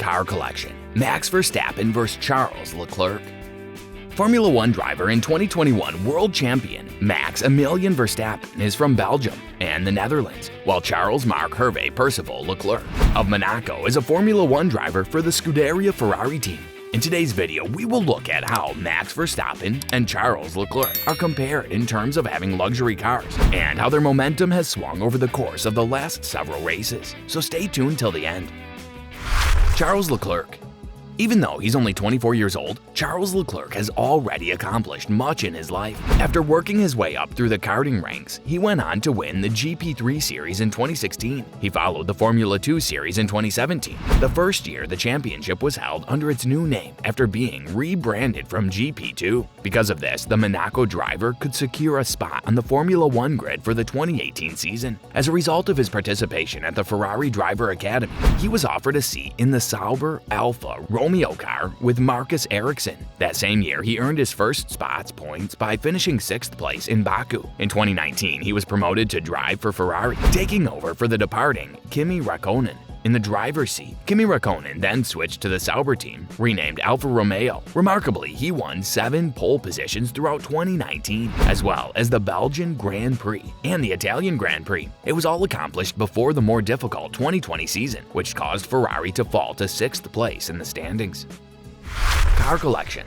car collection, Max Verstappen vs. Charles Leclerc. Formula One driver and 2021 world champion Max-Emilian Verstappen is from Belgium and the Netherlands, while Charles Marc Hervé Percival Leclerc of Monaco is a Formula One driver for the Scuderia Ferrari team. In today's video, we will look at how Max Verstappen and Charles Leclerc are compared in terms of having luxury cars, and how their momentum has swung over the course of the last several races, so stay tuned till the end. Charles Leclerc. Even though he's only 24 years old, Charles Leclerc has already accomplished much in his life. After working his way up through the karting ranks, he went on to win the GP3 Series in 2016. He followed the Formula 2 Series in 2017, the first year the championship was held under its new name after being rebranded from GP2. Because of this, the Monaco driver could secure a spot on the Formula One grid for the 2018 season. As a result of his participation at the Ferrari Driver Academy, he was offered a seat in the Sauber Alfa Romeo car with Marcus Ericsson. That same year, he earned his first spots points by finishing 6th place in Baku. In 2019, he was promoted to drive for Ferrari, taking over for the departing Kimi Räikkönen. In the driver's seat, Kimi Räikkönen then switched to the Sauber team, renamed Alfa Romeo. Remarkably, he won 7 pole positions throughout 2019, as well as the Belgian Grand Prix and the Italian Grand Prix. It was all accomplished before the more difficult 2020 season, which caused Ferrari to fall to 6th place in the standings. Car collection.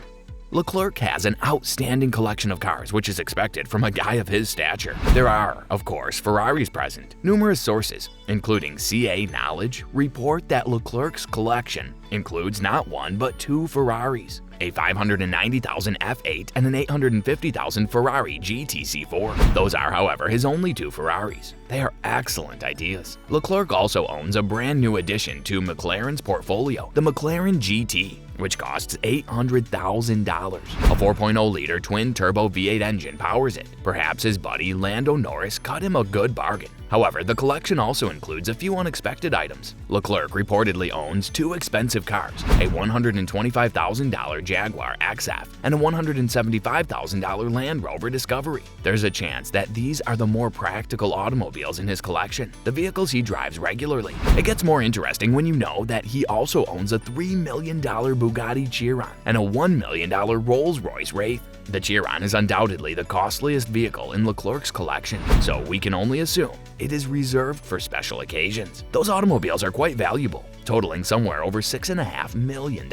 Leclerc has an outstanding collection of cars, which is expected from a guy of his stature. There are, of course, Ferraris present. Numerous sources, including CA Knowledge, report that Leclerc's collection includes not one but 2 Ferraris, a 590,000 F8 and an 850,000 Ferrari GTC4. Those are, however, his only 2 Ferraris. They are excellent ideas. Leclerc also owns a brand new addition to McLaren's portfolio, the McLaren GT, which costs $800,000. A 4.0-liter twin-turbo V8 engine powers it. Perhaps his buddy Lando Norris cut him a good bargain. However, the collection also includes a few unexpected items. Leclerc reportedly owns 2 expensive cars, a $125,000 Jaguar XF and a $175,000 Land Rover Discovery. There's a chance that these are the more practical automobiles in his collection, the vehicles he drives regularly. It gets more interesting when you know that he also owns a $3 million Bugatti Chiron and a $1 million Rolls-Royce Wraith. The Chiron is undoubtedly the costliest vehicle in Leclerc's collection, so we can only assume it is reserved for special occasions. Those automobiles are quite valuable, totaling somewhere over $6.5 million.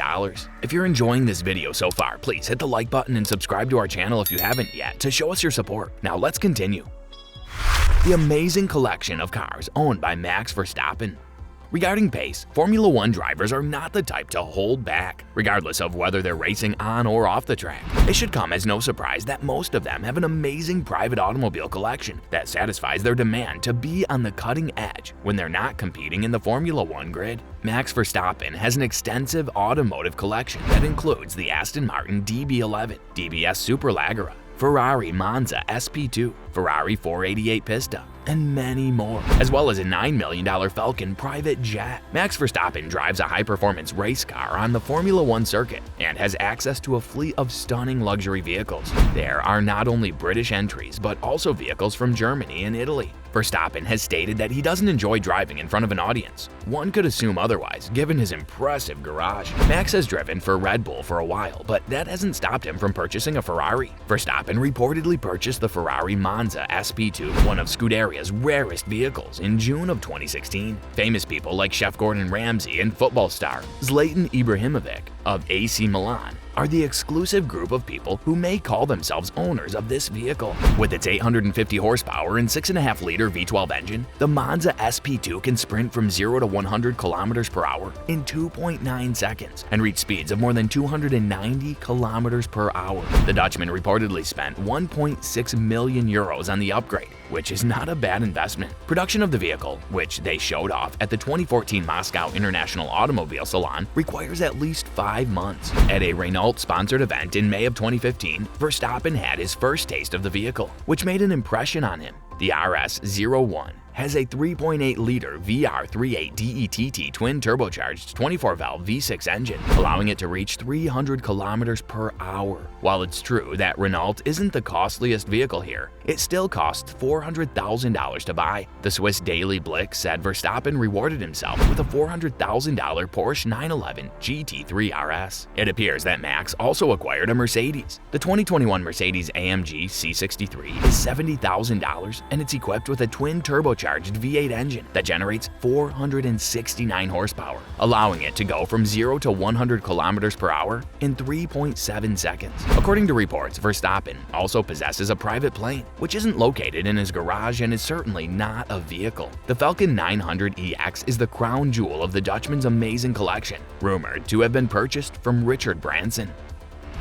If you're enjoying this video so far, please hit the like button and subscribe to our channel if you haven't yet to show us your support. Now let's continue. The amazing collection of cars owned by Max Verstappen. Regarding pace, Formula One drivers are not the type to hold back, regardless of whether they're racing on or off the track. It should come as no surprise that most of them have an amazing private automobile collection that satisfies their demand to be on the cutting edge when they're not competing in the Formula One grid. Max Verstappen has an extensive automotive collection that includes the Aston Martin DB11, DBS Superleggera, Ferrari Monza SP2, Ferrari 488 Pista, and many more, as well as a $9 million Falcon private jet. Max Verstappen drives a high-performance race car on the Formula One circuit and has access to a fleet of stunning luxury vehicles. There are not only British entries, but also vehicles from Germany and Italy. Verstappen has stated that he doesn't enjoy driving in front of an audience. One could assume otherwise, given his impressive garage. Max has driven for Red Bull for a while, but that hasn't stopped him from purchasing a Ferrari. Verstappen reportedly purchased the Ferrari Monza SP2, one of Scuderia's rarest vehicles, in June of 2016. Famous people like Chef Gordon Ramsay and football star Zlatan Ibrahimovic of AC Milan are the exclusive group of people who may call themselves owners of this vehicle. With its 850 horsepower and 6.5-liter V12 engine, the Monza SP2 can sprint from 0 to 100 kilometers per hour in 2.9 seconds and reach speeds of more than 290 kilometers per hour. The Dutchman reportedly spent 1.6 million euros on the upgrade, which is not a bad investment. Production of the vehicle, which they showed off at the 2014 Moscow International Automobile Salon, requires at least 5 months. At a Renault-sponsored event in May of 2015, Verstappen had his first taste of the vehicle, which made an impression on him. The RS01 has a 3.8-liter VR38 DETT twin-turbocharged 24-valve V6 engine, allowing it to reach 300 kilometers per hour. While it's true that Renault isn't the costliest vehicle here, it still costs $400,000 to buy. The Swiss Daily Blick said Verstappen rewarded himself with a $400,000 Porsche 911 GT3 RS. It appears that Max also acquired a Mercedes. The 2021 Mercedes-AMG C63 is $70,000 and it's equipped with a twin-turbocharged V8 engine that generates 469 horsepower, allowing it to go from 0 to 100 kilometers per hour in 3.7 seconds. According to reports, Verstappen also possesses a private plane, which isn't located in his garage and is certainly not a vehicle. The Falcon 900 EX is the crown jewel of the Dutchman's amazing collection, rumored to have been purchased from Richard Branson.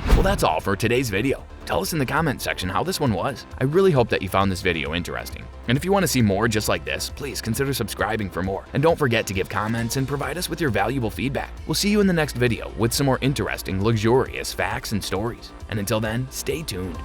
Well, that's all for today's video. Tell us in the comment section how this one was. I really hope that you found this video interesting. And if you want to see more just like this, please consider subscribing for more. And don't forget to give comments and provide us with your valuable feedback. We'll see you in the next video with some more interesting, luxurious facts and stories. And until then, stay tuned.